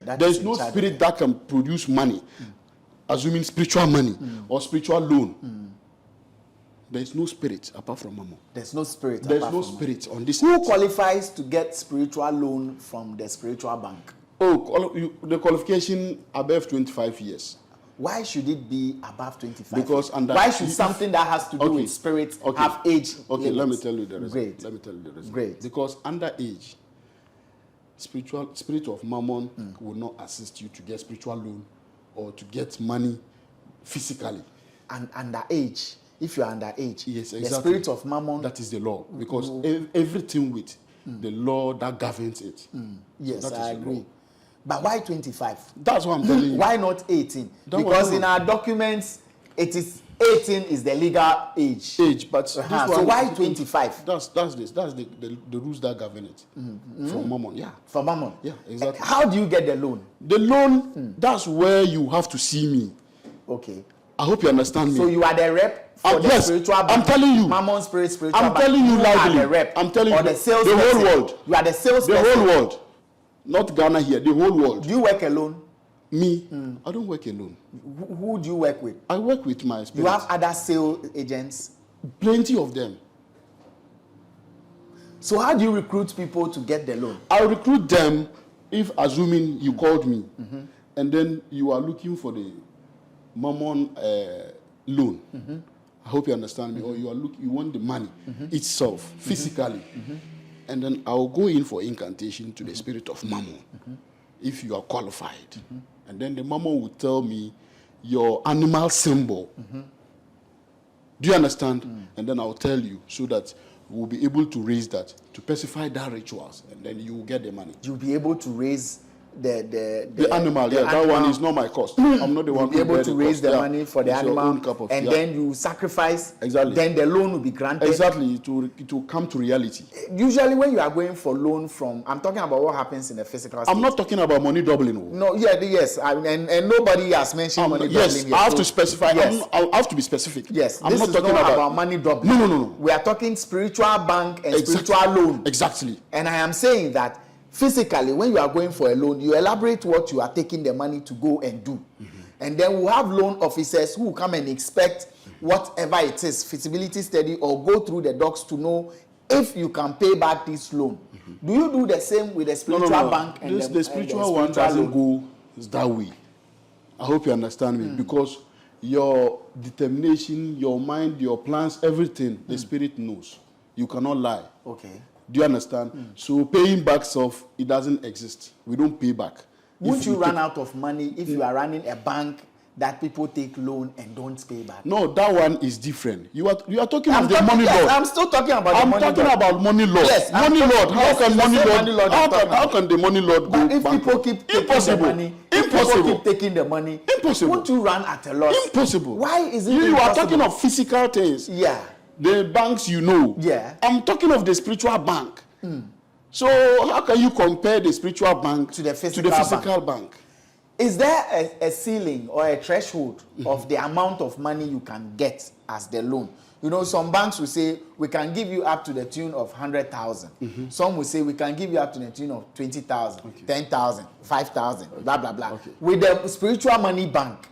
There is no spirit that can produce money, assuming spiritual money or spiritual loan. There is no spirit apart from Mammon. There's no spirit. There's no spirit on this. Who qualifies to get spiritual loan from the spiritual bank? The qualification above 25 years. Why should it be above 25? Because why should something that has to do with spirit have age? Okay, let me tell you the reason. Great. Let me tell you the reason. Great. Because under age, spirit of Mammon will not assist you to get spiritual loan or to get money physically. And under age, if you're under age, yes, exactly. The spirit of Mammon. That is the law. Because everything with the law that governs it. Yes, I agree. But why 25? That's what I'm telling you. Why not 18? Because in our documents, it is 18 is the legal age. But so why 25? That's the rules that govern it. From Mammon, yeah. From Mammon? Yeah, exactly. How do you get the loan? The loan, that's where you have to see me. Okay. I hope you understand me. So you are the rep for the spiritual bank. I'm telling you. Mammon spiritual bank. I'm telling you loudly. You are the rep. I'm telling you. Or the sales the person. whole world. You are the sales person. The whole world. Not Ghana here, the whole world. Do you work alone? Me? I don't work alone. Who do you work with? I work with my spirit. You have other sales agents? Plenty of them. So how do you recruit people to get the loan? I recruit them if, assuming you called me, and then you are looking for the Mammon loan. I hope you understand me. Or you want the money itself, physically. And then I'll go in for incantation to the spirit of Mammon, if you are qualified. And then the Mammon will tell me your animal symbol. Do you understand? And then I'll tell you so that we'll be able to raise that, to specify that rituals, and then you will get the money. You'll be able to raise the animal, that one is not my cost. I'm not the one who will be able to raise the money for the animal, and then you sacrifice. Exactly. Then the loan will be granted. Exactly, it will come to reality. Usually, when you are going for loan from, I'm talking about what happens in the physical state. I'm not talking about money doubling. No, yes, and nobody has mentioned money doubling. Yes, I have to specify. Yes. I have to be specific. Yes, I'm not talking about money doubling. No. We are talking spiritual bank and spiritual loan. Exactly. And I am saying that physically, when you are going for a loan, you elaborate what you are taking the money to go and do. And then we'll have loan officers who will come and inspect whatever it is, feasibility study, or go through the docs to know if you can pay back this loan. Do you do the same with the spiritual bank? And the spiritual one doesn't go that way. I hope you understand me. Because your determination, your mind, your plans, everything, the spirit knows. You cannot lie. Okay. Do you understand? So paying back stuff, it doesn't exist. We don't pay back. Won't you run out of money if you are running a bank that people take loan and don't pay back? No, that one is different. You are talking about the money law. I'm still talking about the money law. I'm talking about money law. Yes, money law. How can money law? How can the money law go back? If bankrupt? people keep taking the money, Impossible. People keep taking the money, impossible. Won't you run at a loss? Impossible. Why is it you are talking of physical things. Yeah. The banks you know. Yeah. I'm talking of the spiritual bank. So how can you compare the spiritual bank to the physical bank? Is there a ceiling or a threshold of the amount of money you can get as the loan? You know, some banks will say, we can give you up to the tune of 100,000. Some will say, we can give you up to the tune of 20,000, 10,000, 5,000, blah, blah, blah. With the spiritual money bank,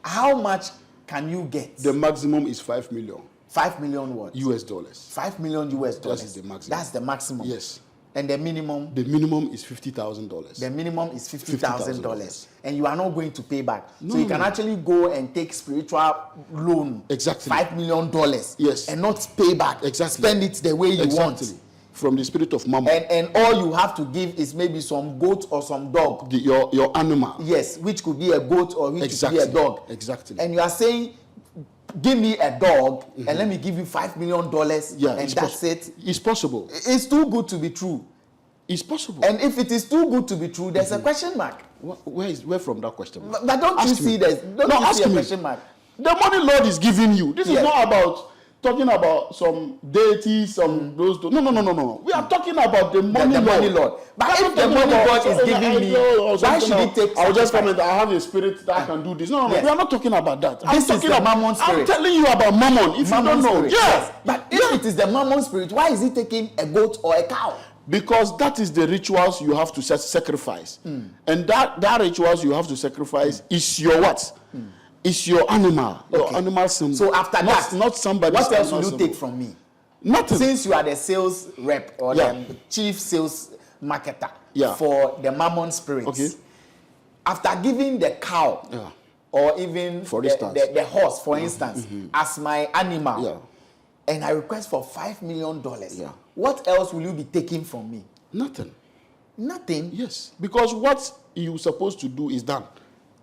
how much can you get? The maximum is 5 million. 5 million what? US dollars. 5 million US dollars. That is the maximum. That's the maximum. Yes. And the minimum? The minimum is $50,000. The minimum is $50,000. And you are not going to pay back. No, so you can actually go and take spiritual loan. Exactly. $5 million. Yes. And not pay back. Exactly. Spend it the way you want. From the spirit of Mammon. And all you have to give is maybe some goat or some dog. Your animal. Yes, which could be a goat or which could be a dog. Exactly. And you are saying, give me a dog and let me give you $5 million and that's it. It's possible. It's too good to be true. It's possible. And if it is too good to be true, there's a question mark. Where from that question mark? But don't you see there's a question mark? The money Lord is giving you. This is not about talking about some deities, those. No. We are talking about the money Lord. But if the money God is giving me, why should he take? I'll just comment. I have a spirit that can do this. No. We are not talking about that. This is the Mammon spirit. I'm telling you about Mammon. If you don't know, yes. But if it is the Mammon spirit, why is he taking a goat or a cow? Because that is the rituals you have to sacrifice. And that rituals you have to sacrifice is your what? Is your animal. Your animal symbol. So after that, not somebody. What else will you take from me? Nothing. Since you are the sales rep or the chief sales marketer for the mammon spirits. Okay. After giving the cow or even for the horse, for instance, as my animal, and I request for $5 million, what else will you be taking from me? Nothing. Nothing? Yes. Because what you're supposed to do is done.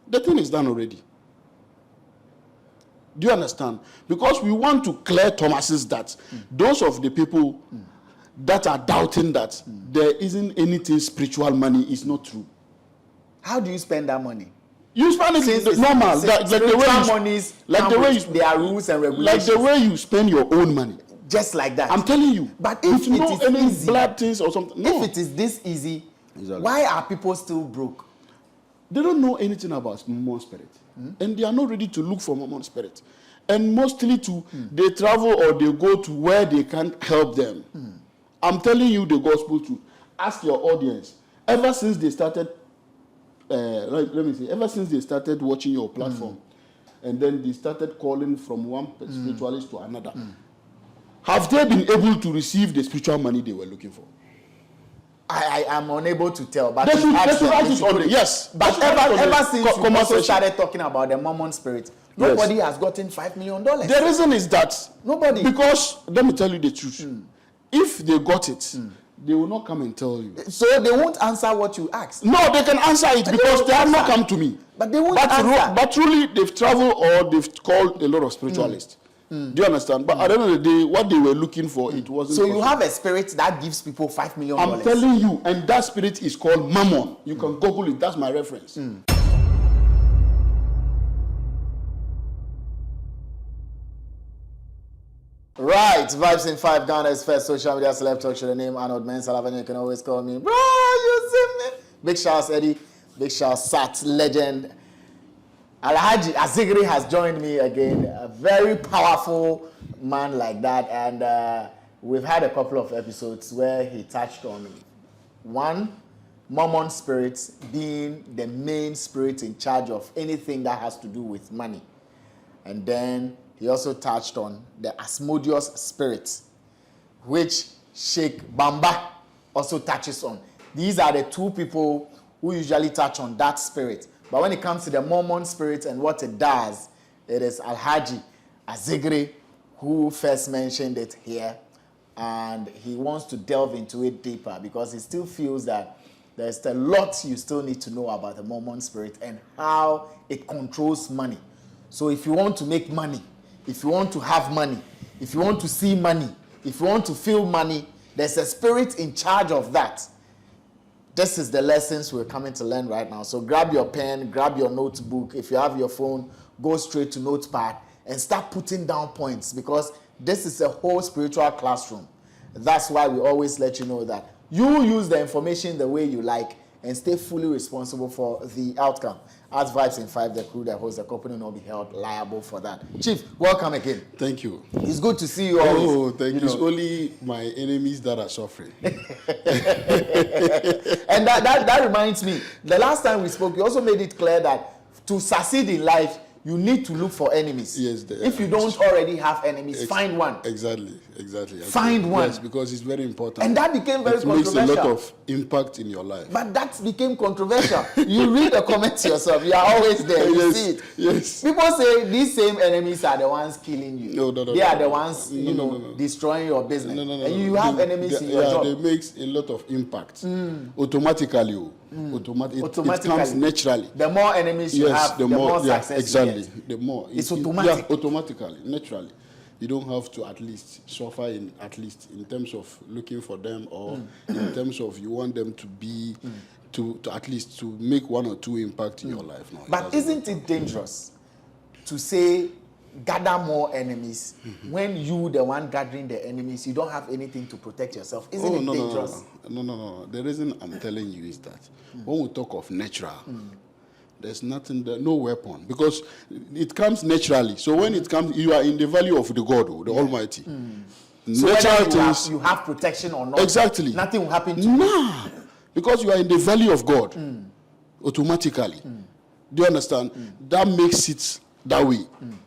The thing is done already. Do you understand? Because we want to clear Thomas's that those of the people that are doubting that there isn't anything spiritual money is not true. How do you spend that money? You spend it normal. Like the way there are rules and regulations. Like the way you spend your own money. Just like that. I'm telling you. But if you it know is any easy, blood things or something. No. If it is this easy, why are people still broke? They don't know anything about Mammon spirit. And they are not ready to look for Mammon spirit. And mostly they travel or they go to where they can't help them. I'm telling you the gospel truth. Ask your audience. Ever since they started, ever since they started watching your platform, and then they started calling from one spiritualist to another, have they been able to receive the spiritual money they were looking for? I am unable to tell, but yes. But ever since you also started talking about the Mammon spirit, nobody has gotten $5 million. The reason is that nobody. Because let me tell you the truth. If they got it, they will not come and tell you. So they won't answer what you ask. No, they can answer it because they have not come to me. But they won't answer. But truly, they've traveled or they've called a lot of spiritualists. Do you understand? But at the end of the day, what they were looking for, it wasn't. So you have a spirit that gives people $5 million. I'm telling you, and that spirit is called Mammon. You can Google it. That's my reference. Right, Vibes in 5, Ghana's first social media celeb talk show. The name Arnold Mensah. You can always call me, bro, you see me. Big shouts, Eddie. Big shouts, Sat, legend. Alhaji Azigri has joined me again. A very powerful man like that. And we've had a couple of episodes where he touched on one, Mammon spirits being the main spirit in charge of anything that has to do with money. And then he also touched on the Asmodeus spirit, which Sheikh Bamba also touches on. These are the two people who usually touch on that spirit. But when it comes to the Mammon spirit and what it does, it is Alhaji Azigri who first mentioned it here. And he wants to delve into it deeper because he still feels that there's a lot you still need to know about the Mammon spirit and how it controls money. So if you want to make money, if you want to have money, if you want to see money, if you want to feel money, there's a spirit in charge of that. This is the lessons we're coming to learn right now. So grab your pen, grab your notebook. If you have your phone, go straight to Notepad and start putting down points because this is a whole spiritual classroom. That's why we always let you know that you use the information the way you like and stay fully responsible for the outcome. As Vibes in 5, the crew that hosts the company will not be held liable for that. Chief, welcome again. Thank you. It's good to see you always. Oh, thank you. It's only my enemies that are suffering. And that reminds me, the last time we spoke, you also made it clear that to succeed in life, you need to look for enemies. Yes. If you don't already have enemies, find one. Exactly. Find one. Yes, because it's very important. And that became very controversial. It makes a lot of impact in your life. But that became controversial. You read the comments yourself. You are always there. You see it. Yes. People say these same enemies are the ones killing you. No. They are the ones, destroying your business. No. And you have enemies in your job. They makes a lot of impact. Automatically. It comes naturally. The more enemies you have, the more success you get. The more. It's automatic. Yeah, automatically, naturally. You don't have to at least suffer in terms of looking for them or in terms of you want them to be to at least to make one or two impact in your life. No, but isn't it dangerous to say gather more enemies when you, the one gathering the enemies, you don't have anything to protect yourself? Isn't it dangerous? No. The reason I'm telling you is that when we talk of natural, there's nothing there, no weapon, because it comes naturally. So when it comes, you are in the value of the God, the Almighty. So natural whether things. you have protection or not, Exactly. nothing will happen to you. Nah, because you are in the valley of God automatically. Do you understand? That makes it that way.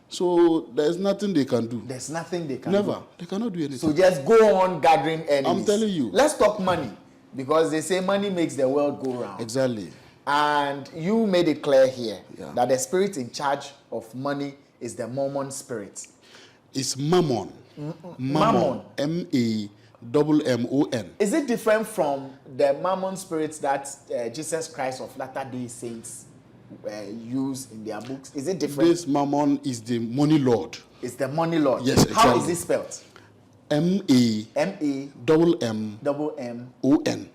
So there's nothing they can do. There's nothing they can Never. do. They cannot do anything. So just go on gathering enemies. I'm telling you. Let's talk money, because they say money makes the world go round. Exactly. And you made it clear here Yeah. that the spirit in charge of money is the Mormon spirit. It's Mammon. Mammon. M-A-M-M-O-N. Is it different from the Mammon spirits that Jesus Christ of Latter-day Saints use in their books? Is it different? This Mammon is the money lord. It's the money lord. Yes, How exactly. is it spelled? M-A-M-M-O-N. M-A-M-M-O-N.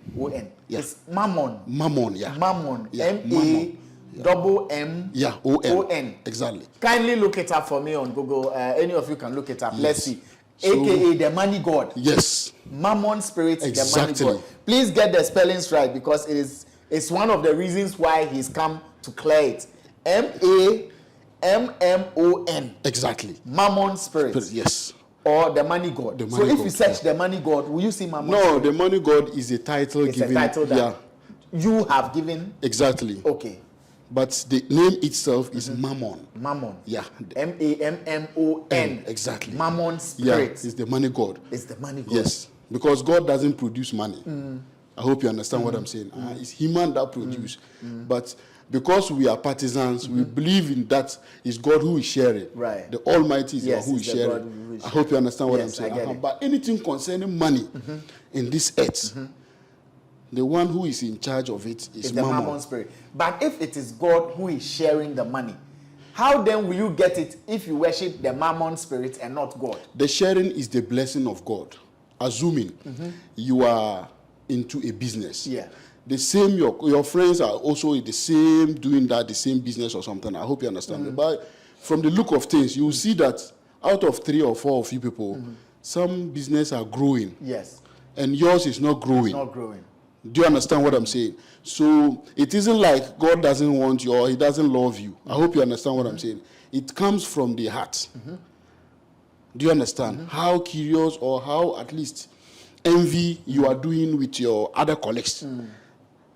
Yeah. It's Mammon. Mammon, yeah. Mammon. Yeah, M-A-M-M-O-N. Yeah, O-N. Exactly. Kindly look it up for me on Google. Any of you can look it up. Yes. Let's see. So- AKA the money god. Yes. Mammon spirit, Exactly. the money god. Please get the spellings right, because it's one of the reasons why he's come to clear it. M-A-M-M-O-N. Exactly. Mammon spirit. Yes. Or the money god. The So money if god, you search the money god, will you see Mammon No, spirit? the money god is a title It's given. a title that you have given. Exactly. Okay. But the name itself is Mammon. Mammon. Yeah. M-A-M-M-O-N. Exactly. Mammon Yeah, spirit. it's the money god. It's the money god. Yes, because God doesn't produce money. I hope you understand what I'm saying. It's human that produce. But because we are partisans, we believe in that it's God who is sharing. Right. The Almighty is Yes, God who is it's the God sharing. who is I hope you understand what I'm Yes, I saying. get it. But anything concerning money in this earth, the one who is in charge of it is It's the Mammon Mammon. spirit. But if it is God who is sharing the money, how then will you get it if you worship the Mammon spirit and not God? The sharing is the blessing of God. Assuming you are into a business. Yeah. The same, your friends are also the same, doing that, the same business or something. I hope you understand me. But from the look of things, you will see that out of 3 or 4 of you people, some business are growing. Yes. And yours is not growing. It's not growing. Do you understand what I'm saying? So it isn't like God doesn't want you or he doesn't love you. I hope you understand what I'm saying. It comes from the heart. Do you understand? How curious or how at least envy you are doing with your other colleagues.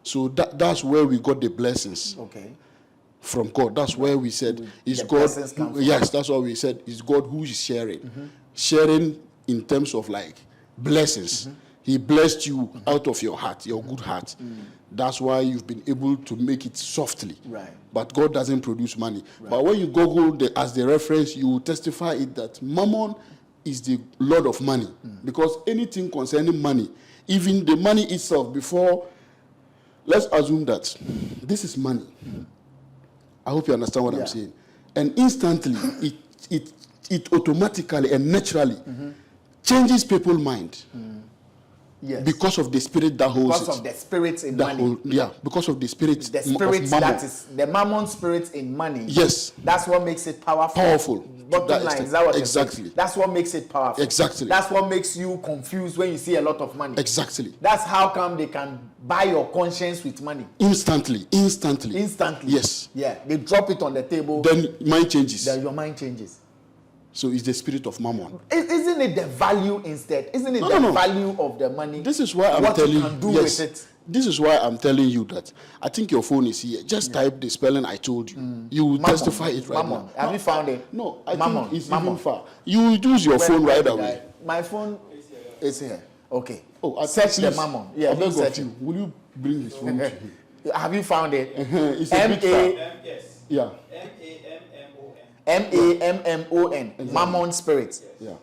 So that's where we got the blessings Okay. from God. That's where we said is The God. blessings come from Yes, that's what we said is God who is sharing. Sharing in terms of like blessings. He blessed you out of your heart, your good heart. That's why you've been able to make it softly. Right. But God doesn't produce money. But when you Google as the reference, you will testify it that Mammon is the Lord of money. Because anything concerning money, even the money itself, before, let's assume that this is money. I hope you understand what I'm saying. And instantly, it automatically and naturally changes people's mind. Yes. Because of the spirit that holds Because it. of the spirit in That money. because of the spirit The of spirit Mammon. that is the Mammon spirit in money. Yes. That's what makes it powerful. Powerful. Bottom That line, is is that what you're exactly. saying? That's what makes it powerful. Exactly. That's what makes you confused when you see a lot of money. Exactly. That's how come they can buy your conscience with money. Instantly. Instantly. Yes. Yeah. They drop it on the table. Then mind changes. Then your mind changes. So it's the spirit of Mammon. Isn't it the value instead? Isn't it No. value of the money? This is why I'm what telling you can do with it. This is why I'm telling you that I think your phone is here. Just type the spelling I told you. You will Mammon. testify it right Mammon. now. Have you found it? No, I Mammon. think it's Mammon. even far. You will use your phone right Where away. My phone is here. Okay. Oh, Search the please, Mammon. Yeah, I you beg search of you. Will you bring his phone to him? it. Have you found it? It's a bit far. Yes. Yeah. Mammon. Mammon spirit. Yeah.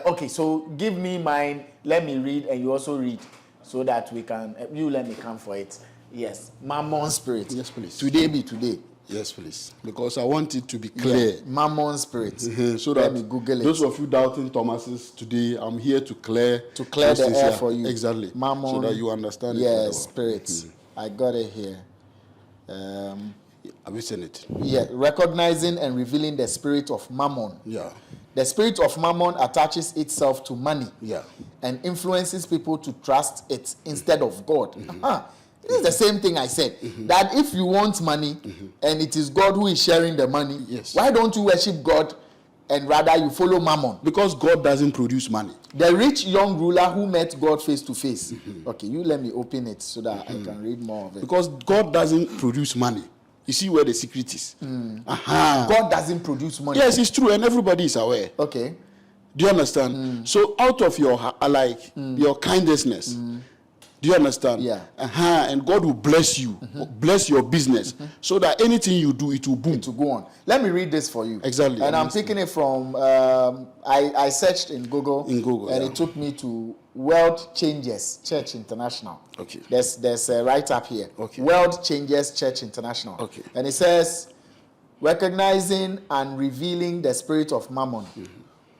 Okay, so give me mine. Let me read, and you also read, so that we can. You let me come for it. Yes, Mammon spirit. Yes, please. Today be today. Yes, please. Because I want it to be clear. Yeah. Mammon spirit. So Let that me Google it. those of you doubting Thomas's today, I'm here to clear To clear those the things air here. for you. Exactly. Mammon. So that you understand it. very Yeah, well. spirits. I got it here. Have you seen it? Yeah, recognizing and revealing the spirit of Mammon. Yeah. The spirit of Mammon attaches itself to money. Yeah. And influences people to trust it instead of God. This is the same thing I said. That if you want money and it is God who is sharing the money, Yes. why don't you worship God and rather you follow mammon. Because God doesn't produce money. The rich young ruler who met God face to face. Okay, you let me open it so that I can read more of it. Because God doesn't produce money. You see where the secret is. God doesn't produce money. Yes, it's true, and everybody is aware. Okay. Do you understand? So out of your your kindness, do you understand? Yeah. And God will bless you, bless your business, so that anything you do, it will boom. To go on. Let me read this for you. Exactly. And I'm taking it from I searched in Google. And it took me to World Changes Church International. Okay. There's a write-up here. Okay. World Changes Church International. Okay. And it says, recognizing and revealing the spirit of mammon.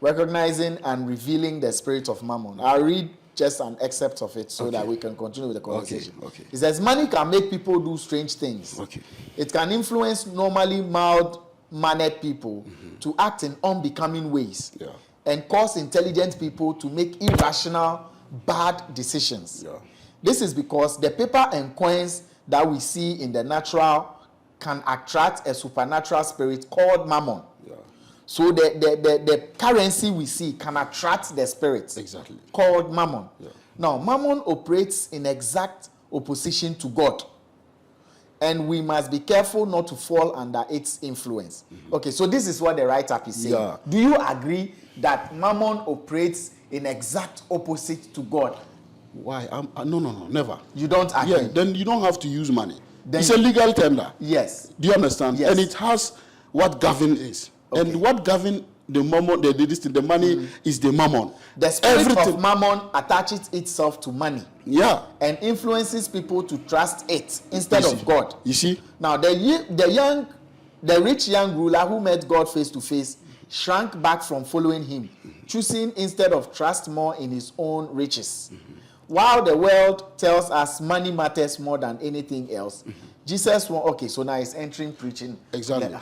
Recognizing and revealing the spirit of mammon. I'll read just an excerpt of it so that we can continue with the conversation. Okay. It says, money can make people do strange things. Okay. It can influence normally mild-mannered people to act in unbecoming ways and cause intelligent people to make irrational, bad decisions. Yeah. This is because the paper and coins that we see in the natural can attract a supernatural spirit called mammon. Yeah. So the currency we see can attract the spirit called mammon. Yeah. Now, mammon operates in exact opposition to God. And we must be careful not to fall under its influence. Okay, so this is what the write-up is saying. Yeah. Do you agree that mammon operates in exact opposite to God? Why? No, never. You don't agree? Yeah, then you don't have to use money. Then it's a legal tender. Yes. Do you understand? Yes. And it has what govern is. Okay. And what govern the mammon, the money is the mammon. The spirit of mammon attaches itself to money. Yeah. And influences people to trust it instead of God. You see? Now, the rich young ruler who met God face to face shrank back from following him, choosing instead of trust more in his own riches. While the world tells us money matters more than anything else, Jesus, okay, so now he's entering preaching. Exactly.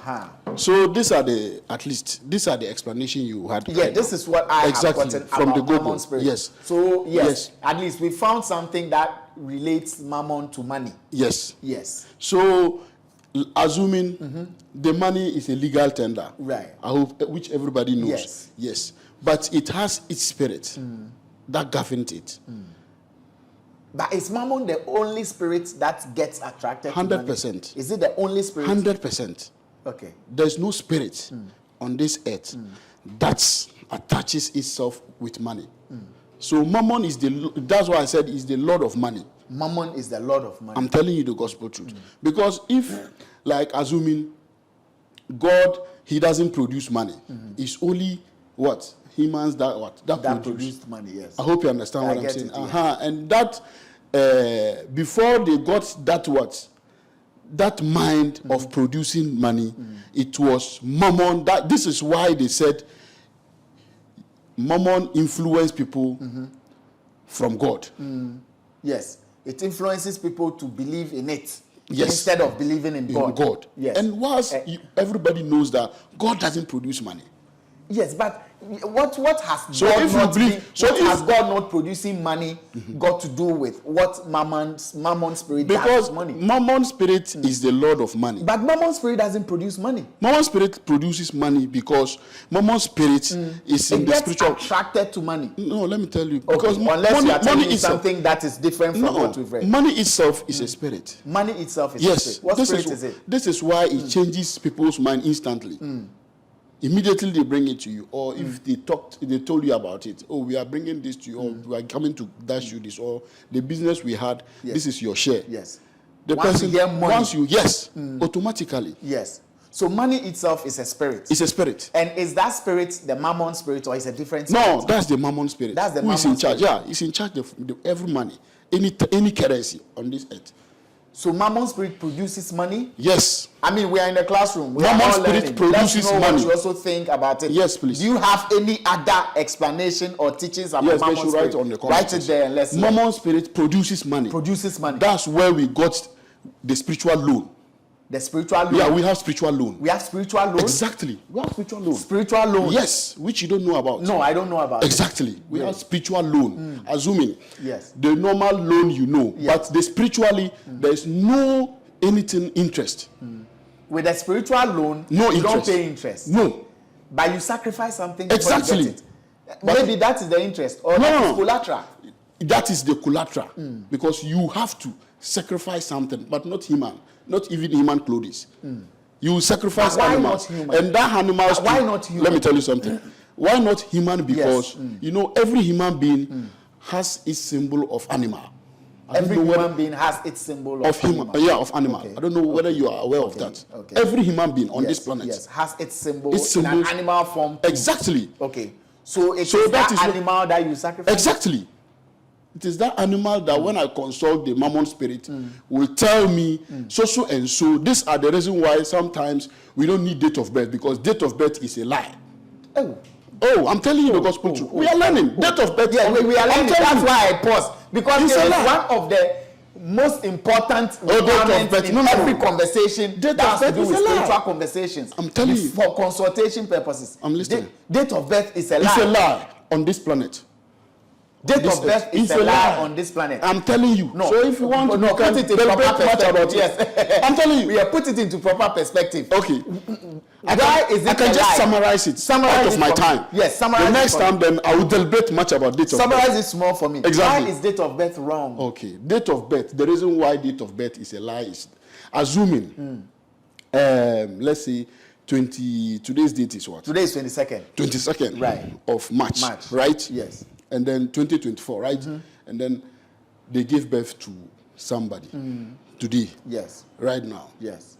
So these are the explanation you had. Yeah, this is what I have gotten from about the mammon spirit. Yes. So yes, at least we found something that relates mammon to money. Yes. Yes. So assuming the money is a legal tender. Right. I hope which everybody knows. Yes. Yes. But it has its spirit that governs it. But is mammon the only spirit that gets attracted 100%. to money? Is it the only spirit? 100%. Okay. There's no spirit on this earth that attaches itself with money. So mammon is that's why I said is the Lord of money. Mammon is the Lord of money. I'm telling you the gospel truth. Because if, like assuming God, he doesn't produce money. It's only what? Humans that produced money, yes. I hope you understand what I'm saying. Yeah. And that before they got that mind of producing money, it was mammon. This is why they said mammon influenced people from God. Yes. It influences people to believe in it instead of believing in God. Yes. And whilst everybody knows that God doesn't produce money. Yes, but what has God not producing money got to do with what mammon spirit does? Money. Mammon spirit is the Lord of money. But mammon spirit doesn't produce money. Mammon spirit produces money because mammon spirit is in the spiritual. Attracted to money. No, let me tell you. Because unless you are telling me something that is different from what we've read. Money itself is a spirit. Money itself is a spirit. What spirit is it? This is why it changes people's mind instantly. Immediately they bring it to you, or if they told you about it. Oh, we are bringing this to you, or we are coming to dash you this, or the business we had. This is your share. Yes. The person automatically. Yes. So money itself is a spirit. It's a spirit. And is that spirit the mammon spirit, or is it a different spirit? No, that's the mammon spirit. That's the Who is in charge? Yeah, he's in charge of every money, any currency on this earth. So mammon spirit produces money? Yes. I mean, we are in the classroom. Mammon spirit produces money. What you also think about it. Yes, please. Do you have any other explanation or teachings about mammon spirit? Write on the comments. Write it there and let's see. Mammon spirit produces money. Produces money. That's where we got the spiritual loan. The spiritual loan? Yeah, we have spiritual loan. We have spiritual loan? Exactly. We have spiritual loan. Spiritual loan? Yes, which you don't know about. No, I don't know about. Exactly. We have spiritual loan. Assuming. Yes. The normal loan you know. Yes. But the spiritually, there is no anything interest. With a spiritual loan, no you interest. don't pay interest. No. But you sacrifice something before Exactly. you get it. Maybe that is the interest, or that is collateral. That is the collateral, because you have to sacrifice something, but not even human clothes. You sacrifice But why animals, not human? and that animals. Why not human? Let me tell you something. Why not human? Because you know every human being has its symbol of animal. Every human being has its symbol of human. animal. Yeah, of animal. Okay. I don't know whether you are aware of that. Okay. Every human being on this planet has its symbol Its in an symbols- animal form. Too. Exactly. Okay. So it's So that that is animal that you sacrifice. Exactly. It is that animal that when I consult the mammon spirit will tell me so and so. These are the reason why sometimes we don't need date of birth, because date of birth is a lie. Oh, I'm telling you the gospel truth. We are learning. Date of birth. Yeah, we are learning. That's why I pause. Because It's it a is lie. one of the most important date of requirements birth. in No, no, every no. conversation Date that of has to birth do is with a lie. spiritual conversations. I'm telling you. For consultation purposes. I'm listening. Date of birth is a lie. It's a lie on this planet. Date This of birth is is a a lie lie. on this planet. I'm telling you. No. So if you want to, No, you can put it in deliberate proper much perspective. about it. Yes. I'm telling you. We have put it into proper perspective. Okay. Why is it I can a just lie? summarize it Summarize out of it my for me. time. Yes, summarize the it next for time, then I will deliberate much about date of birth. Summarize it small for me. Exactly. Why is date of birth wrong? Okay, date of birth. The reason why date of birth is a lie is assuming, let's say, today's date is what? Today is 22nd. 22nd Right. of March, March. right? Yes. And then 2024, right? And then they give birth to somebody today, Yes. right now. Yes.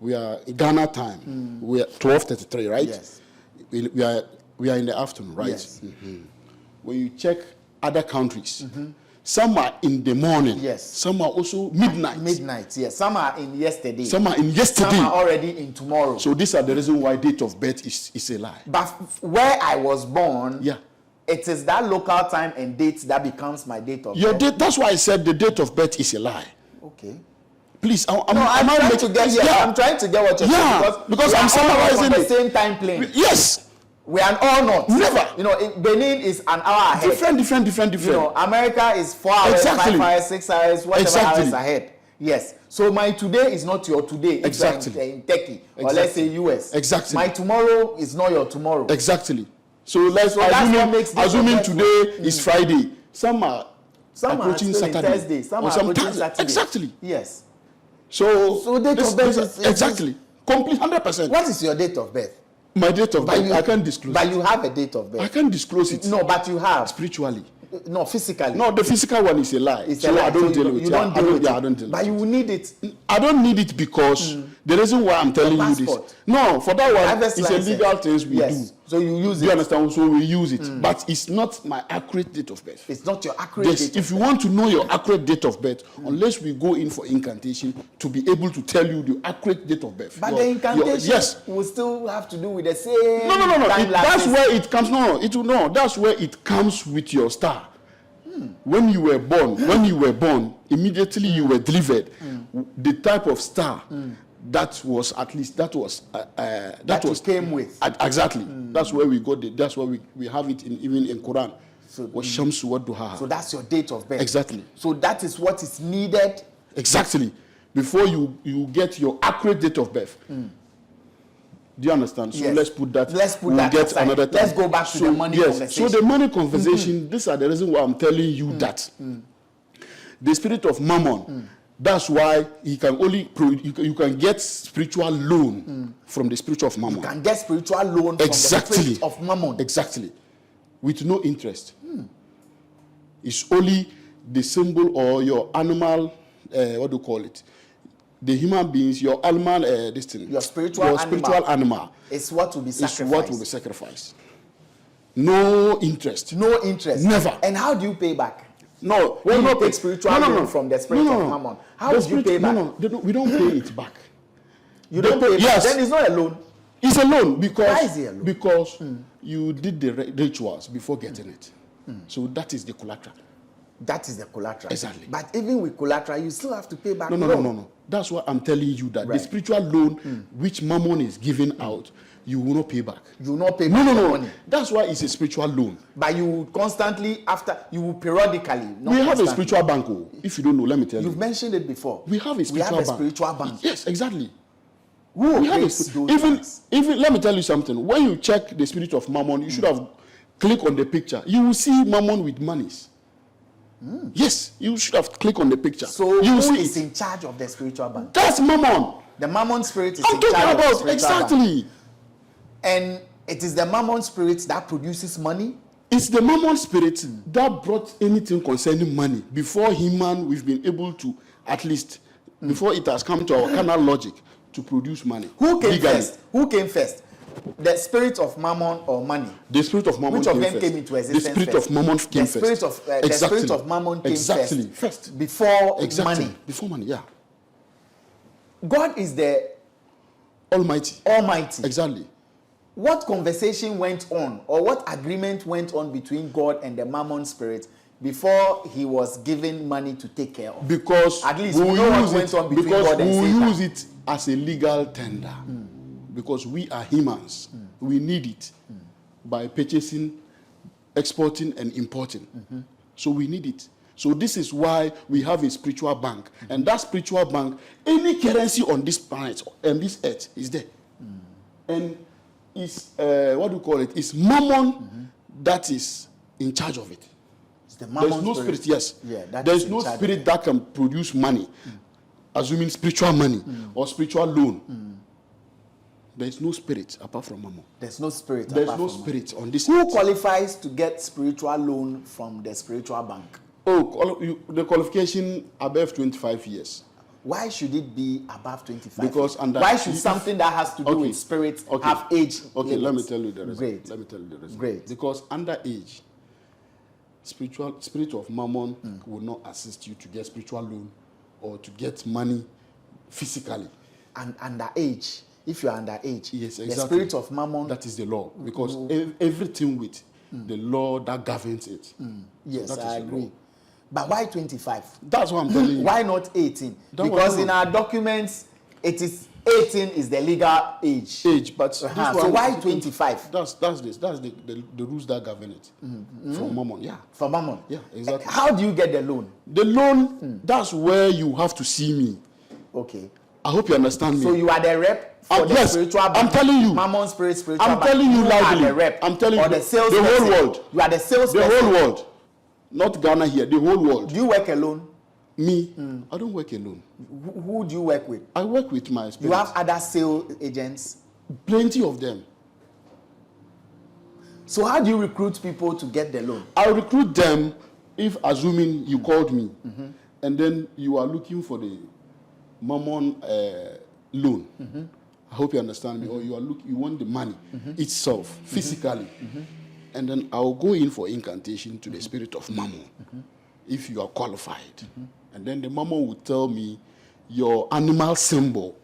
We are in Ghana time. We are 12:33, right? Yes. We are in the afternoon, right? Yes. When you check other countries, some are in the morning. Yes. Some are also midnight. Midnight. Yes. Some are in yesterday. Some are in yesterday. Some are already in tomorrow. So these are the reason why date of birth is a lie. But where I was born, Yeah. it is that local time and date that becomes my date of Your birth. date. That's why I said the date of birth is a lie. Okay. Please, I'm I'm not trying making- to get here. Yeah. I'm trying to get what you're Yeah, saying because we I'm are all summarizing on the it. same time plane. Yes. We are all not. Never. You know, Benin is an hour ahead. Different. You know, America is 4 hours, Exactly. 5 hours, 6 hours, whatever Exactly. hours ahead. Yes. So my today is not your today. If Exactly. you're in Turkey, or Exactly. let's say US. Exactly. My tomorrow is not your tomorrow. Exactly. So let's that's what makes this assuming the today is Friday. Some are Some are approaching still in Saturday. Thursday. Some or are some approaching Thursday. Saturday. Exactly. Yes. So date of birth is exactly complete 100%. What is your date of birth? My date of birth, you, I can't disclose. But it. you have a date of birth. I can't disclose it. No, but you have. Spiritually. No, physically. No, the physical one is a lie. It's so a lie. I don't So deal with you it. don't deal with it. I don't deal But with you it. will need it. I don't need it because the reason why I'm telling you this. passport. No, for that one, Driver's it's a license. legal things we Yes. do. So you use Do you it. understand? So we use it. But it's not my accurate date of birth. It's not your accurate Yes, date. if you want to know your accurate date of birth, unless we go in for incantation to be able to tell you the accurate date of birth. But the incantation yes. will still have to do with the same. No. time That's lapses. where it comes. No. That's where it comes with your star. When you were born, immediately you were delivered. The type of star that was That you came with. Exactly. That's where we got it. That's where we have it even in Quran. So, Washamsu wa duhaha. So that's your date of birth. Exactly. So that is what is needed. Exactly. Before you get your accurate date of birth. Do you understand? So Yes. let's put that. Let's put we'll that get aside. another time. Let's go back to the money conversation. So the money conversation, these are the reason why I'm telling you that the spirit of mammon, that's why he can only you can get spiritual loan from the spirit of mammon. You can get spiritual loan from Exactly. the spirit of mammon. Exactly. With no interest. It's only the symbol or your animal, what do you call it? The human beings, your animal, this thing. Your spiritual animal. It's what will be Is sacrificed. what will be sacrificed. No interest. No interest. Never. And how do you pay back? No. When no, you no, take spiritual loan from the spirit of mammon, how do you pay back? We don't pay it back. You don't pay back. Yes. Then it's not a loan. It's a loan because Why is it a loan? Because you did the rituals before getting it. So that is the collateral. That is the collateral. Exactly. But even with collateral, you still have to pay back. No. That's why I'm telling you that the spiritual loan which mammon is giving out, you will not pay back. You will not pay back the money. That's why it's a spiritual loan. But you will constantly, you will periodically. We have a spiritual bank. If you don't know, let me tell you. You've mentioned it before. We have a spiritual bank. spiritual bank. Yes, exactly. Who We have a operates spirit. those Even, banks? even let me tell you something. When you check the spirit of Mammon, you should have clicked on the picture. You will see Mammon with monies. Yes, you should have clicked on the picture. So you who see is it. in charge of the spiritual bank? That's Mammon. The Mammon spirit is I'm in talking charge of the about spiritual bank. exactly. And it is the Mammon spirit that produces money. It's the Mammon spirit that brought anything concerning money. Before human, we've been able to, at least, before it has come to our carnal logic, to produce money. Who came legally. first? Who came first? The spirit of Mammon or money? The spirit of Mammon Which of came them first. came into existence? The spirit first? of Mammon came the spirit first. Of, the spirit of Mammon came first. Before money. Before money, yeah. God is the Almighty. Almighty. Exactly. What conversation went on, or what agreement went on between God and the Mammon spirit before he was given money to take care of? Because at least we know what went on between God and Satan. Because we use it as a legal tender. Because we are humans. We need it by purchasing, exporting, and importing. So we need it. So this is why we have a spiritual bank. And that spiritual bank, any currency on this planet and this earth is there. And it's, what do you call it? It's Mammon that is in charge of it. It's the Mammon There's no spirit, yes. Yeah, there's no spirit that can produce money, assuming spiritual money or spiritual loan. There's no spirit apart from Mammon. There's no spirit. There's no spirit on this. Who qualifies to get spiritual loan from the spiritual bank? Oh, the qualification above 25 years. Why should it be above 25? Because under why should something that has to do with spirit have age? Okay, let me tell you the reason. Great. Let me tell you the reason. Great. Because under age, spirit of Mammon will not assist you to get spiritual loan or to get money physically. And under age, if you are under age, yes, exactly. The spirit of Mammon. That is the law. Because everything with the law that governs it. Yes, so I agree. But why 25? That's what I'm telling you. Why not 18? Because in our documents, it is 18 is the legal age. But so why 25? That's the rules that govern it. From Mammon, yeah. From Mammon? Yeah, exactly. How do you get the loan? The loan, that's where you have to see me. Okay. I hope you understand me. So you are the rep for the spiritual bank. I'm telling you. Mammon spiritual bank. I'm telling you loudly. You are the rep. I'm telling you. Or the sales the person. whole world. You are the sales The person. whole world. Not Ghana here, the whole world. Do you work alone? Me? I don't work alone. Who do you work with? I work with my spirit. You have other sales agents? Plenty of them. So how do you recruit people to get the loan? I recruit them if, assuming you called me, and then you are looking for the Mammon loan. I hope you understand me. Or you want the money itself, physically. And then I'll go in for incantation to the spirit of Mammon, if you are qualified. And then the Mammon will tell me your animal symbol.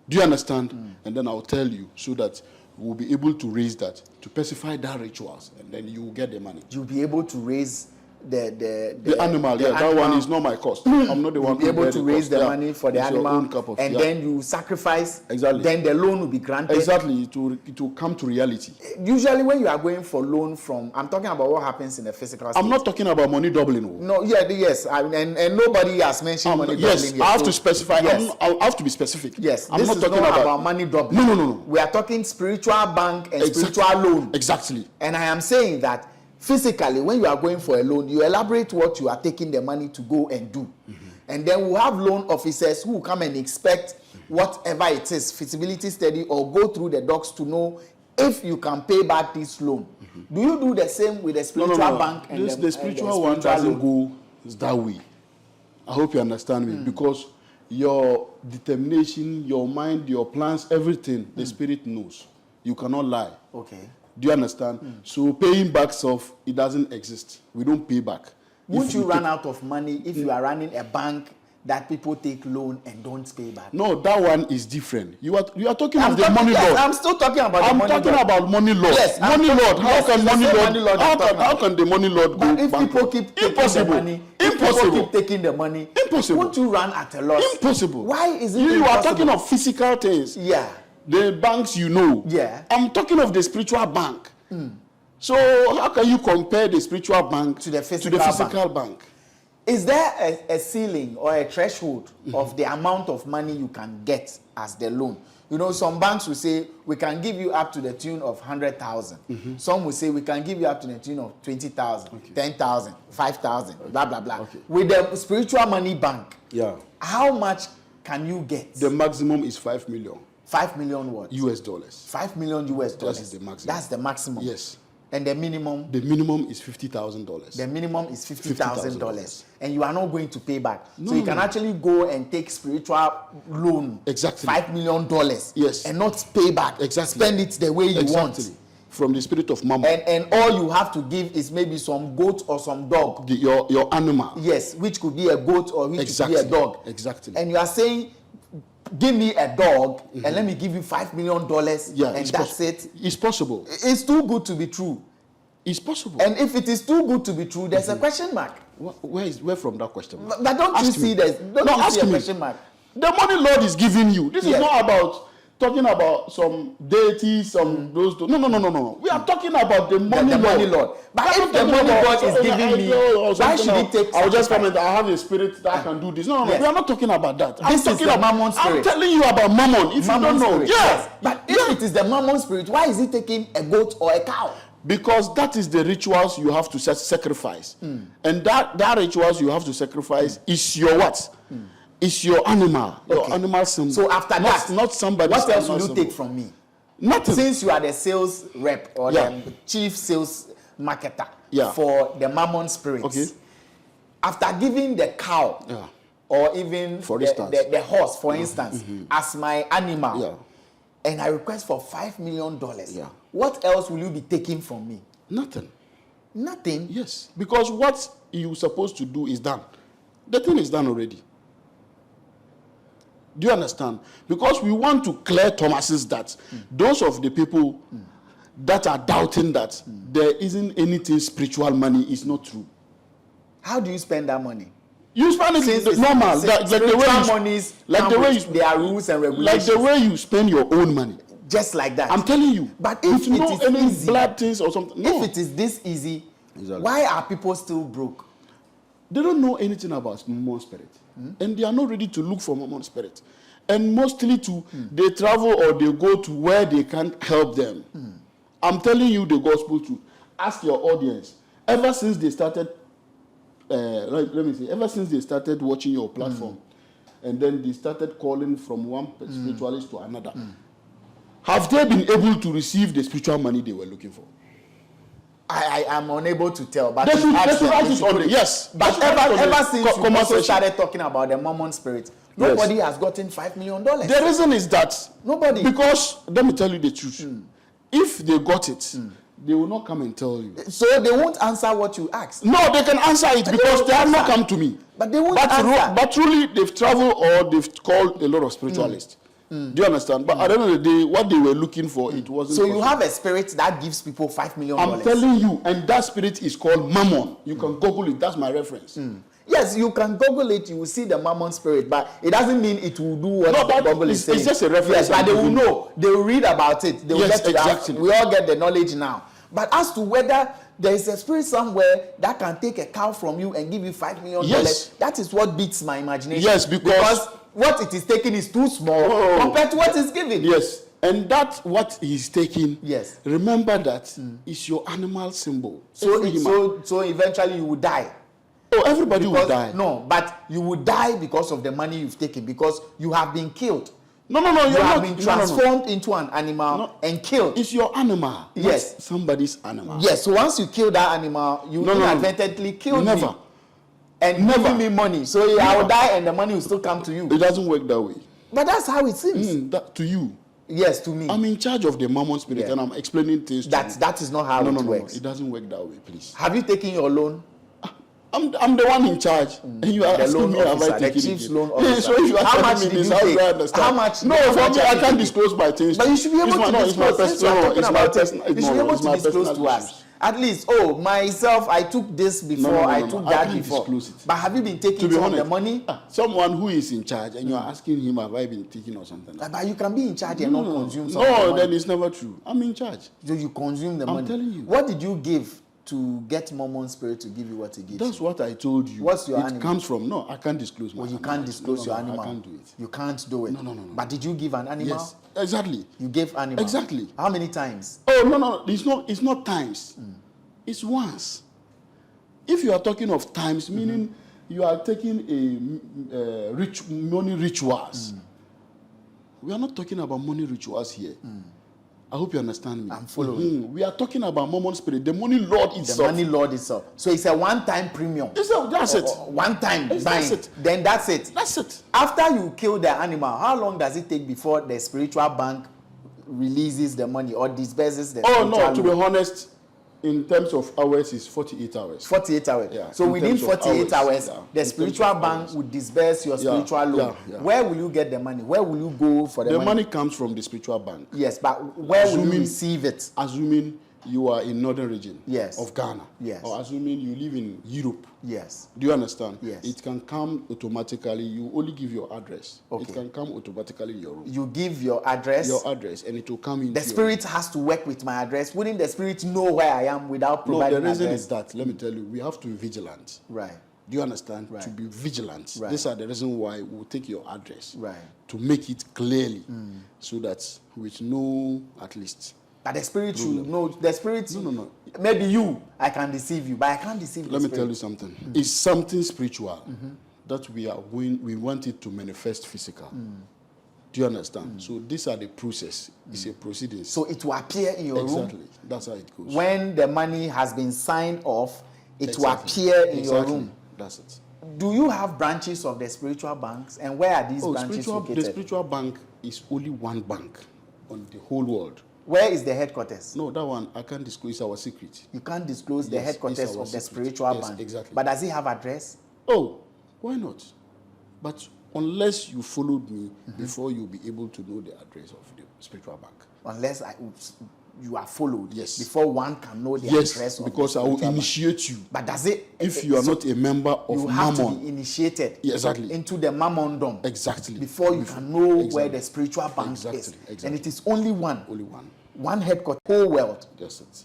Do you understand? And then I'll tell you so that we'll be able to raise that, to specify that rituals, and then you will get the money. You'll be able to raise the animal, the that animal. one is not my cost. I'm not the one You'll be who able to raise the cost. money for the It's your animal, own cup of, and then you sacrifice. Exactly. Then the loan will be granted. Exactly, it will come to reality. Usually, when you are going for loan from, I'm talking about what happens in the physical state. I'm not talking about money doubling. No, yes, and nobody has mentioned money doubling. Yes, I have to specify. Yes. I have to be specific. Yes, I'm this not is talking not about money doubling. No. We are talking spiritual bank and Exactly. spiritual loan. Exactly. And I am saying that physically, when you are going for a loan, you elaborate what you are taking the money to go and do. And then we'll have loan officers who will come and inspect whatever it is, feasibility study, or go through the docs to know if you can pay back this loan. Do you do the same with the spiritual bank? And the spiritual one doesn't go that way. I hope you understand me. Because your determination, your mind, your plans, everything, the spirit knows. You cannot lie. Okay. Do you understand? So paying back stuff, it doesn't exist. We don't pay back. Won't you run out of money if you are running a bank that people take loan and don't pay back? No, that one is different. You are talking I'm of the talking, money yes, law. I'm still talking about the I'm money talking law. about money law. Yes, money lord. How yes, can it's the money same lord? money lord I'm talking How can the money lord go But if bankrupt? people keep taking Impossible. the money, Impossible. if people keep taking the money, Impossible. won't you run at a loss? Impossible. Why is it You impossible? are talking of physical things. Yeah. The banks you know. Yeah. I'm talking of the spiritual bank. So how can you compare the spiritual bank To the physical bank? Is there a ceiling or a threshold of the amount of money you can get as the loan? You know, some banks will say we can give you up to the tune of 100,000. Some will say we can give you up to the tune of 20,000, 10,000, 5,000, blah blah blah. With the spiritual money bank, how much can you get? The maximum is 5 million. 5 million what? US dollars. 5 million US dollars. That is the maximum. That's the maximum. Yes. And the minimum? The minimum is $50,000. The minimum is $50,000. And you are not going to pay back. No, so you can actually go and take spiritual loan. Exactly. $5 million. Yes. And not pay back. Exactly. Spend it the way you want. From the spirit of mammon. And all you have to give is maybe some goat or some dog. Your animal. Yes, which could be a goat or which could be a dog. Exactly. And you are saying, give me a dog and let me give you $5 million and that's it. It's possible. It's too good to be true. It's possible. And if it is too good to be true, there's a question mark. Where from that question mark? But don't you see there's a question mark? The money Lord is giving you. This is not about talking about some deities, those. No. We are talking about the money Lord. But if the money God is giving me, why should he take? I'll just comment. I have a spirit that can do this. No. We are not talking about that. This is the mammon spirit. I'm telling you about mammon. If you don't know, yes. But if it is the mammon spirit, why is he taking a goat or a cow? Because that is the rituals you have to sacrifice. And that rituals you have to sacrifice is your what? It's your animal. Your animal symbol. So after that, not somebody. What else will you take from me? Nothing. Since you are the sales rep or the chief sales marketer for the mammon spirits. Okay. After giving the cow or even the horse, for instance, as my animal, and I request for $5 million, what else will you be taking from me? Nothing. Nothing? Yes. Because what you're supposed to do is done. The thing is done already. Do you understand? Because we want to clear Thomas's that those of the people that are doubting that there isn't anything spiritual money is not true. How do you spend that money? You spend it normal. Like the way there are rules and regulations. Like the way you spend your own money. Just like that. I'm telling you. But if you it know is any easy, blood things or something. No. If it is this easy, why are people still broke? They don't know anything about mammon spirit. And they are not ready to look for mammon spirit. And mostly they travel or they go to where they can't help them. I'm telling you the gospel truth. Ask your audience. Ever since they started, ever since they started watching your platform, and then they started calling from one spiritualist to another, have they been able to receive the spiritual money they were looking for? I am unable to tell, but they should write it on the, yes. But ever since you also started talking about the mammon spirit, nobody has gotten $5 million. The reason is that nobody. Because let me tell you the truth. If they got it, they will not come and tell you. So they won't answer what you asked. No, they can answer it because they have not come to me. But they won't answer. But truly, they've traveled or they've called a lot of spiritualists. Do you understand? But at the end of the day, what they were looking for, it wasn't. So you have a spirit that gives people $5 million. I'm telling you, and that spirit is called mammon. You can Google it. That's my reference. Yes, you can Google it. You will see the mammon spirit, but it doesn't mean it will do what the Google is saying. It's just a reference. Yes, but they will know. They will read about it. They will get to exactly. That. We all get the knowledge now. But as to whether there is a spirit somewhere that can take a cow from you and give you $5 million, that is what beats my imagination. Yes, because what it is taking is too small compared to what is given. Yes, and that what he's taking. Yes. Remember that is your animal symbol. So eventually you will die. Oh, everybody will die. No, but you will die because of the money you've taken, because you have been killed. No. You have been transformed into an animal and killed. It's your animal. Yes. Somebody's animal. Yes. So once you kill that animal, you inadvertently killed me. And never me money. So I will die and the money will still come to you. It doesn't work that way. But that's how it seems. To you. Yes, to me. I'm in charge of the mammon spirit and I'm explaining things to you. That is not how it works. No. It doesn't work that way, please. Have you taken your loan? I'm the one in charge, and you are asking me have I taken the chief's loan officer. So if you are telling me this, how do I understand? How much? No, for me, I can't disclose my things. But you should be able to disclose. It's my personal. You should be able to disclose to us. At least, myself, I took this before, I took that before. But have you been taking some of the money? Someone who is in charge, and you are asking him, have I been taking or something? But you can be in charge and not consume something. No, then it's never true. I'm in charge. So you consume the money. I'm telling you. What did you give to get Mormon spirit to give you what he gives? That's what I told you. What's your it animal? Comes from, no, I can't disclose my Well, you animal. can't disclose your animal. I can't do it. You can't do it. No. But did you give an animal? Yes, exactly. You gave animal. Exactly. How many times? Oh, no. It's not times. It's once. If you are talking of times, meaning you are taking a money rituals. We are not talking about money rituals here. I hope you understand me. I'm following. We are talking about Mormon spirit, the money Lord itself. The money Lord itself. So it's a one-time premium. That's it. One time buying. That's it. Then that's it. That's it. After you kill the animal, how long does it take before the spiritual bank releases the money or disburses the Oh, no, spiritual to be loan? honest, in terms of hours, it's 48 hours. 48 hours. Yeah, so in within terms of 48 hours, yeah, the in spiritual terms of bank hours. would disburse your spiritual loan. Yeah. Where will you get the money? Where will you go for the The money? money comes from the spiritual bank. Yes, but where will you Assuming- receive it? Assuming you are in northern region Yes. of Ghana. Yes. Or assuming you live in Europe. Yes. Do you understand? Yes. It can come automatically. You only give your address. Okay. It can come automatically in your room. You give your address. Your address, and it will come in. The spirit has to work with my address. Wouldn't the spirit know where I am without providing the reason address? is that, let me tell you, we have to be vigilant. Right. Do you understand? Right. To be vigilant. Right. These are the reason why we'll take your address. Right. To make it clearly, so that with no, at least. But the spirit should know. The spirit. No. Maybe you, I can deceive you, but I can't deceive the Let me spirit. tell you something. It's something spiritual that we want it to manifest physical. Do you understand? So these are the process. It's a proceedings. So it will appear in your room. Exactly. That's how it goes. When the money has been signed off, it will Exactly. appear in your Exactly. room. That's it. Do you have branches of the spiritual banks, and where are these branches the located? spiritual bank is only one bank on the whole world. Where is the headquarters? No, that one I can't disclose. It's our secret. You can't disclose the Yes, headquarters it's our of the secret. spiritual Yes, bank. exactly. But does it have address? Oh, why not? But unless you followed me before you'll be able to know the address of the spiritual bank. Unless you are followed. Yes. Before one can know the address Yes, of because the I will spiritual bank. initiate you. But does it? If you are not a member of you have to Mammon. be initiated Exactly. into the Mammondom. Exactly. Before you can know Exactly. where the spiritual bank Exactly. is. Exactly. And it is only one. Only one. One headquarters, whole world. That's it.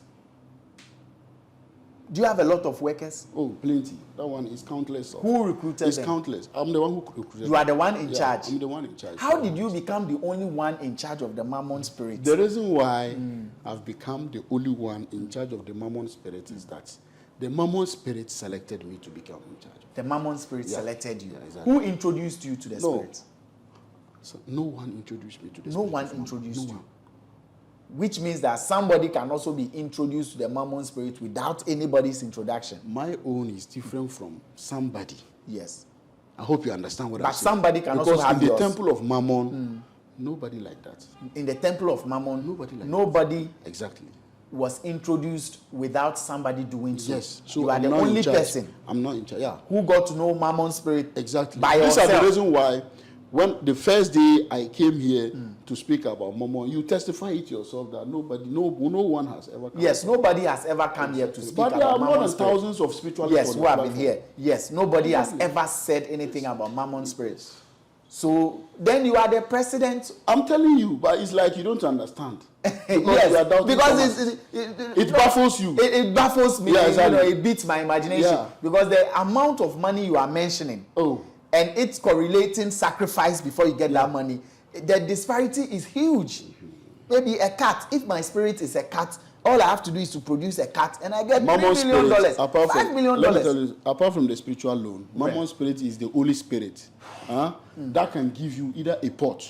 Do you have a lot of workers? Oh, plenty. That one is countless. Who recruited It's them? countless. I'm the one who recruited. You are the one in Yeah, charge. I'm the one in charge. How did you become the only one in charge of the Mammon spirit? The reason why I've become the only one in charge of the Mammon spirit is that the Mammon spirit selected me to become in charge. The Mammon spirit Yeah. selected you. Yeah, exactly. Who introduced you to the No. spirit? So no one introduced me to the No spirit one of Mammon. introduced No you. one. Which means that somebody can also be introduced to the Mammon spirit without anybody's introduction. My own is different from somebody. Yes. I hope you understand what But I'm saying. somebody can also because have in the yours. temple of Mammon, nobody like that. In the temple of Mammon, Nobody like Exactly. was introduced without somebody doing so. Yes. So you are I'm the not in only charge. person I'm not in charge. Yeah. who got to know Mammon spirit Exactly. by These yourself. are the reason why when the first day I came here to speak about Mammon, you testify it yourself that no one has ever come. Yes, nobody has ever come here to speak But there are about more Mammon than spirit. thousands of spiritualists. Yes, on who the have been platform. here. Yes, nobody has ever said anything about Mammon spirits. So then you are the president. I'm telling you, but it's like you don't understand. Because you are Yes, doubting because Thomas. it baffles you. It baffles me. Yeah, exactly. It beats my imagination. Yeah. Because the amount of money you are mentioning, Oh. and it's correlating sacrifice before you get that money, the disparity is huge. Maybe a cat. If my spirit is a cat, all I have to do is to produce a cat, and I get Mammon $3 million, apart $5 from, million. let me tell you, apart from the spiritual loan, Mammon Right. spirit is the Holy Spirit. That can give you either a pot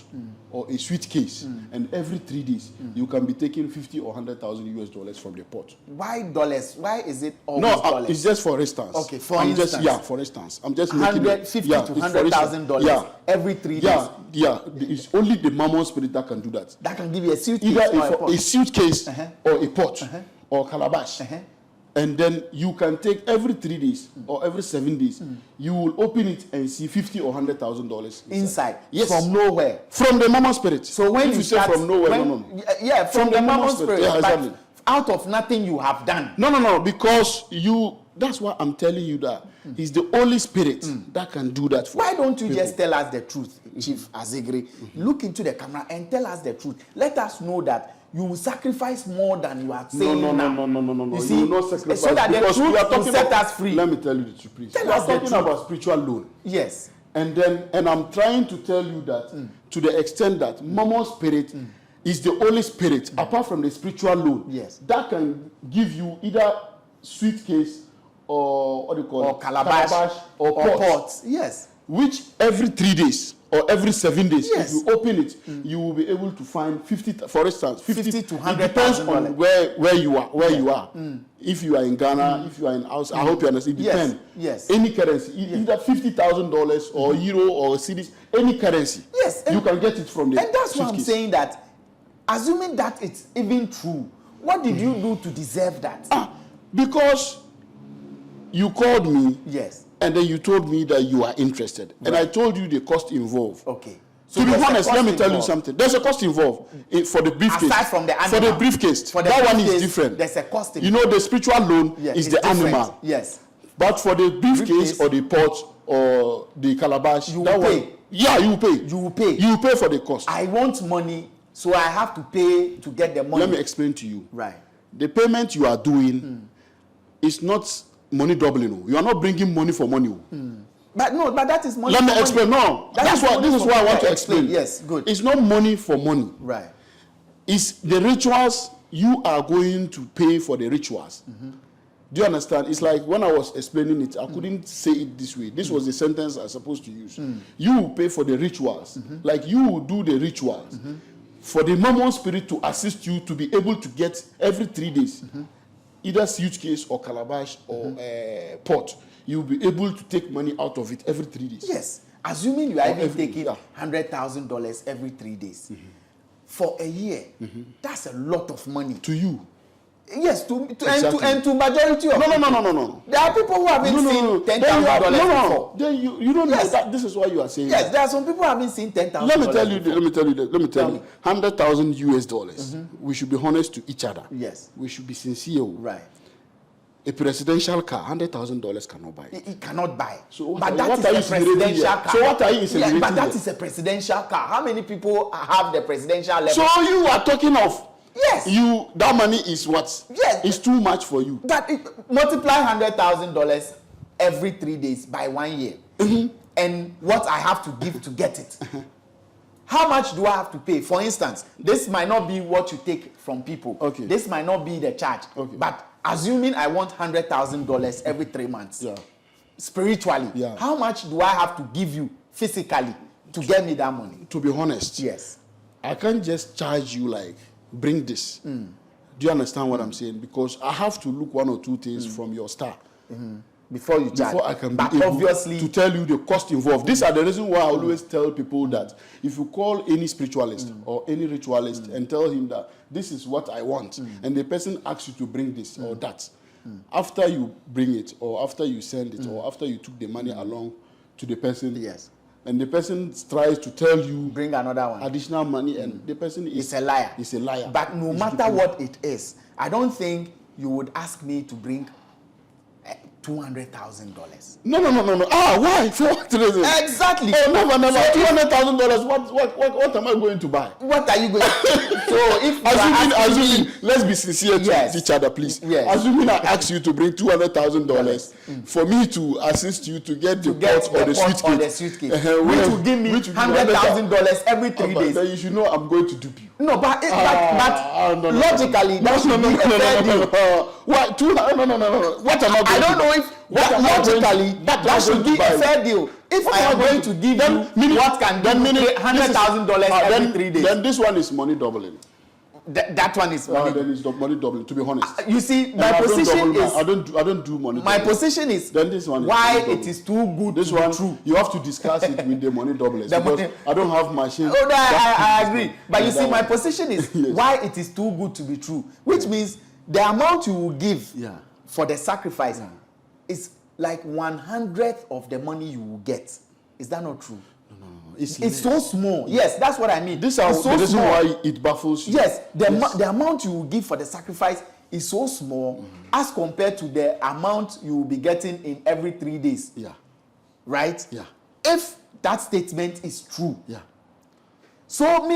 or a suitcase, and every 3 days you can be taking 50 or 100,000 US dollars from the pot. Why dollars? Why is it always No, dollars? it's just for instance. Okay, for I'm instance. for instance. I'm just making it. 150 Yeah, to it's for $100,000 instance. every 3 days. Yeah. It's only the Mammon spirit that can do that. That can give you a suitcase Either or a pot. a suitcase Uh-huh. or a pot or calabash. And then you can take every 3 days or every 7 days, you will open it and see $50,000 or $100,000 inside. Yes. From nowhere. From the Mammon spirit. So when if you say start, from nowhere, when, no. Yeah, from the Mammon spirit. Yeah, But exactly. out of nothing you have done. No, because that's why I'm telling you that he's the Holy Spirit that can do that for Why don't you people. just tell us the truth? Chief Azigri, look into the camera and tell us the truth. Let us know that you will sacrifice more than you are saying now. No. You see, you will not sacrifice, so that the because truth we are will set us free. Let me tell you the truth, please. Tell we are us the talking truth. about spiritual loan. Yes. And I'm trying to tell you that to the extent that Mammon spirit is the only spirit, apart from the spiritual loan, yes, that can give you either suitcase or what do you call or it? calabash or pots. Yes. Which every 3 days or every 7 days, yes, if you open it, you will be able to find 50, for instance, 50 to 100,000. It depends on where you are, you are. If you are in Ghana, if you are in house, I hope you understand. It depends. Yes. Any currency, either $50,000 or euro or cedis, any currency. Yes. You can get it from the And that's why I'm suitcase. saying that, assuming that it's even true, what did you do to deserve that? Because you called me. Yes. And then you told me that you are interested. Right. And I told you the cost involved. Okay. So to be honest, let me tell you something. There's a cost involved for the briefcase. Aside from the animal. For the briefcase. That one is different. There's a cost involved. You know, the spiritual loan is the different. animal. Yes. But for the briefcase or the pot or the calabash, you will pay. You will pay. You will pay. You will pay for the cost. I want money, so I have to pay to get the money. Let me explain to you. Right. The payment you are doing is not money doubling. You are not bringing money for money. But that is money. Let me explain. No, this is what I want to explain. Yes, good. It's not money for money. Right. It's the rituals. You are going to pay for the rituals. Do you understand? It's like when I was explaining it, I couldn't say it this way. This was the sentence I was supposed to use. You will pay for the rituals. Like you will do the rituals for the Mammon spirit to assist you to be able to get every 3 days, either suitcase or calabash or pot. You'll be able to take money out of it every 3 days. Yes. Assuming you are even taking $100,000 every 3 days. For a year, that's a lot of money. To you. Yes, and to majority of people. No. There are people who haven't seen $10,000 before. Then you don't know that. This is why you are saying. Yes, there are some people who haven't seen $10,000. Let me tell you. $100,000 US. We should be honest to each other. Yes. We should be sincere. Right. A presidential car, $100,000 cannot buy it. It cannot buy. So but that is a presidential car. So what are you insinuating? But that is a presidential car. How many people have the presidential level? So you are talking of. Yes. That money is what? Yes. It's too much for you. Multiply $100,000 every 3 days by 1 year. And what I have to give to get it. How much do I have to pay? For instance, this might not be what you take from people. Okay. This might not be the charge. Okay. But assuming I want $100,000 every 3 months. Yeah. Spiritually. Yeah. How much do I have to give you physically to get me that money? To be honest. Yes. I can't just charge you like, bring this. Do you understand what I'm saying? Because I have to look 1 or 2 things from your star. Before you charge. Before I can but be able obviously, to tell you the cost involved. These are the reasons why I always tell people that if you call any spiritualist or any ritualist and tell him that this is what I want, and the person asks you to bring this or that, after you bring it or after you send it or after you took the money along to the person, yes, and the person tries to tell you bring another one, additional money, and the person is a liar. Is a liar. But no matter what it is, I don't think you would ask me to bring $200,000. No. Why? For what reason? Exactly. Oh, never. $200,000. What am I going to buy? What are you going to So if assuming, let's be sincere to each other, please. Yes. Assuming I ask you to bring $200,000 for me to assist you to get the pot or the suitcase, which will give me $100,000 every 3 days. Then you should know I'm going to dupe you. No, but logically, that should be a fair deal. What? No. What am I going to do? I don't know if logically that should be a fair deal. If I am going to give you what can give $100,000 every 3 days, then this one is money doubling. That one is money. Then it's money doubling. To be honest, you see, my position is I don't do money. My position is then this one why it is too good. This one true. You have to discuss it with the money doublers because I don't have machine. Oh, I agree. But you see, my position is why it is too good to be true, which means the amount you will give for the sacrifice is like 1/100th of the money you will get. Is that not true? No. It's so small. Yes, that's what I mean. This is the reason why it baffles you. Yes, the amount you will give for the sacrifice is so small as compared to the amount you will be getting in every 3 days. Yeah. Right? Yeah. If that statement is true. Yeah. So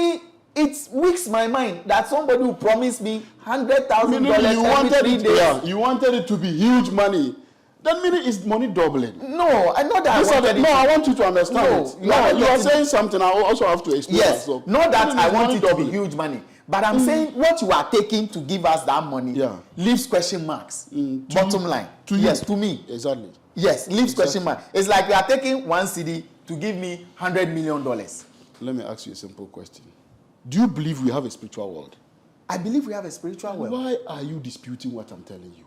it weaks my mind that somebody who promised me $100,000 every 3 days. Yeah, you wanted it to be huge money. That meaning is money doubling. No, I know that. I want you to understand it. You are saying something. I also have to explain. Yes, myself. not that I want it to doubling. be huge money, but I'm saying what you are taking to give us that money leaves question marks. Bottom line. To me. Exactly. Yes, leaves question mark. It's like you are taking one cedi to give me $100 million. Let me ask you a simple question. Do you believe we have a spiritual world? I believe we have a spiritual world. Why are you disputing what I'm telling you?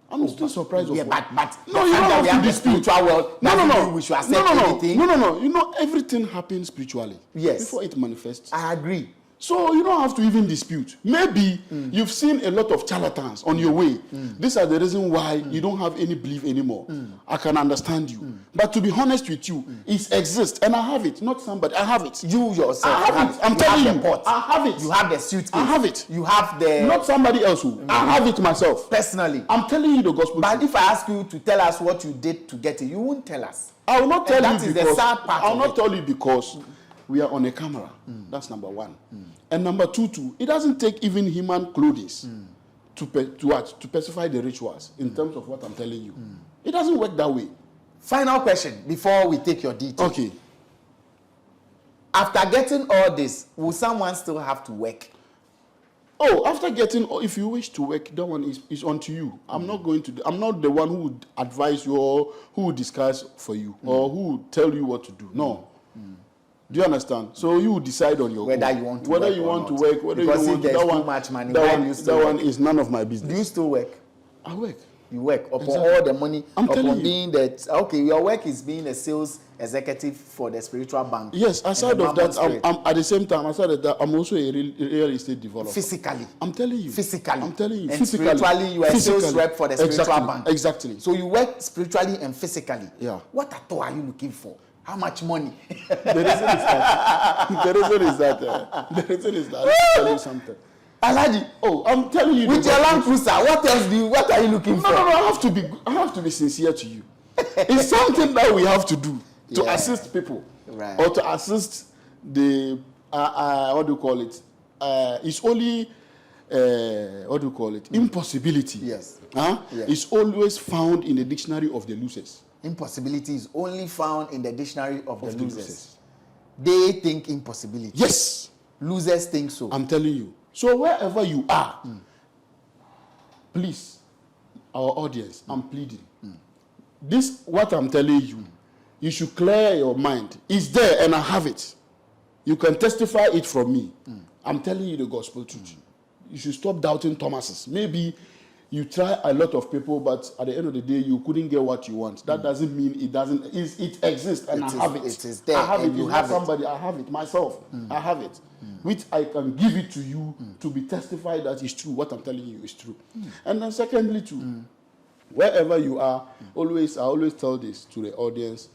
I'm still surprised. Yeah, but no, you don't have to dispute. Spiritual world. No. We should accept anything. No. You know, everything happens spiritually. Yes. Before it manifests. I agree. So you don't have to even dispute. Maybe you've seen a lot of charlatans on your way. These are the reason why you don't have any belief anymore. I can understand you. But to be honest with you, it exists. And I have it. Not somebody. I have it. You yourself. I have it. I'm telling you. I have it. You have the suitcase. I have it. You have the... Not somebody else who. I have it myself. Personally. I'm telling you the gospel. But if I ask you to tell us what you did to get it, you won't tell us. I will not tell you because... That is the sad part. I will not tell you because we are on a camera. That's number one. And number two, it doesn't take even human clothing to specify the rituals in terms of what I'm telling you. It doesn't work that way. Final question before we take your details. Okay. After getting all this, will someone still have to work? Oh, after getting, if you wish to work, that one is on to you. I'm not the one who would advise you or who would discuss for you or who would tell you what to do. No. Do you understand? So you decide on your whether own. You want to whether work you or want not. to work, whether because you want if to. There's That too one, much money. that one is none of my business. Do you still work? I work. You work upon Exactly. all the money. I'm telling you. Being that okay, your work is being a sales executive for the spiritual bank. Yes, aside of that, I'm at the same time. Aside of that, I'm also a real estate developer. Physically. I'm telling you. Physically. I'm telling you. And Physically. spiritually, you are a sales rep for the spiritual bank. Exactly. So you work spiritually and physically. Yeah. What at all are you looking for? How much money? The reason is that. Let me tell you something. Alaji, I'm telling you. With your Land Cruiser, what are you looking for? No, I have to be sincere to you. It's something that we have to do to assist people. Right. Or to assist the, what do you call it? It's only, what do you call it? Impossibility. Yes. Yes. It's always found in the dictionary of the losers. Impossibility is only found in the dictionary of the losers. They think impossibility. Yes. Losers think so. I'm telling you. So wherever you are, please, our audience, I'm pleading. This, what I'm telling you, you should clear your mind. It's there and I have it. You can testify it from me. I'm telling you the gospel truth. You should stop doubting Thomas's. Maybe you try a lot of people, but at the end of the day, you couldn't get what you want. That doesn't mean it doesn't. It exists, and I have it. It is there. I have it. You it's have not somebody. I have it myself. I have it, which I can give it to you to be testified that it's true. What I'm telling you is true. And then, secondly, too, wherever you are, I always tell this to the audience: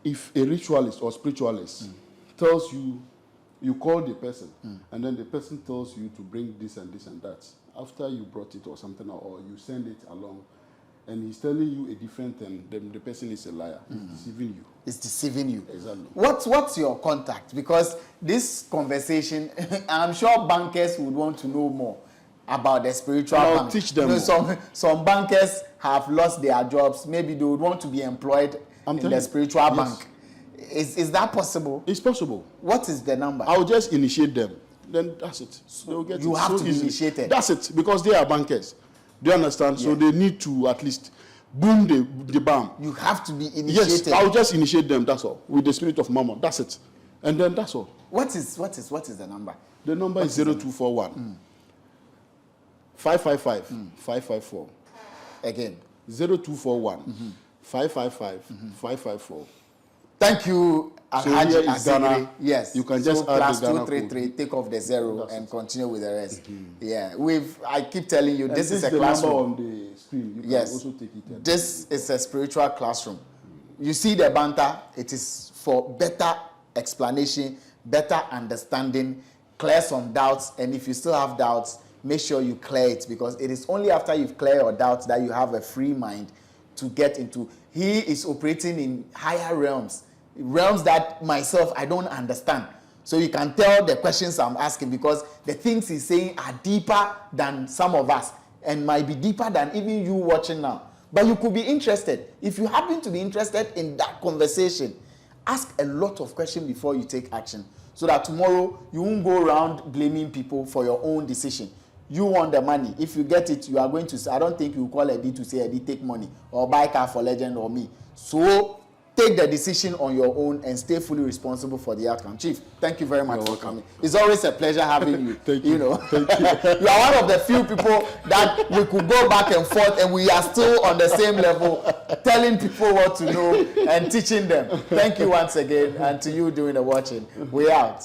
if a ritualist or spiritualist tells you, you call the person, and then the person tells you to bring this and this and that. After you brought it or something, or you send it along, and he's telling you a different thing, then the person is a liar. He's deceiving you. It's deceiving you. Exactly. What's your contact? Because this conversation, I'm sure bankers would want to know more about the spiritual bank. Teach them. Some bankers have lost their jobs. Maybe they would want to be employed in the spiritual bank. Is that possible? It's possible. What is the number? I'll just initiate them. Then that's it. So you have to be initiated. That's it, because they are bankers. Do you understand? Yeah. So they need to at least boom the bomb. You have to be initiated. Yes, I'll just initiate them, that's all. With the spirit of Mammon. That's it. And then that's all. What is the number? The number is 0241 555 554. Again. 0241 555 554. ThanI you, Alhaji Asegre. Yes. You can just add the Ghana 233, take off the zero and continue with the rest. Yeah. I keep telling you, this is a classroom. On the screen. You can also take it. This is a spiritual classroom. You see the banter, it is for better explanation, better understanding, clear some doubts, and if you still have doubts, make sure you clear it, because it is only after you've cleared your doubts that you have a free mind to get into. He is operating in higher realms realms that myself I don't understand. So you can tell the questions I'm asking, because the things he's saying are deeper than some of us and might be deeper than even you watching now. But you could be interested. If you happen to be interested in that conversation, ask a lot of questions before you take action, so that tomorrow you won't go around blaming people for your own decision. You want the money. If you get it, you are going to, I don't think you call Eddie to say, Eddie, take money or buy car for Legend or me. So take the decision on your own and stay fully responsible for the outcome. Chief, thank you very much for coming. It's always a pleasure having you. Thank you. You know, you are one of the few people that we could go back and forth and we are still on the same level, telling people what to know and teaching them. Thank you once again, and to you doing the watching. We're out.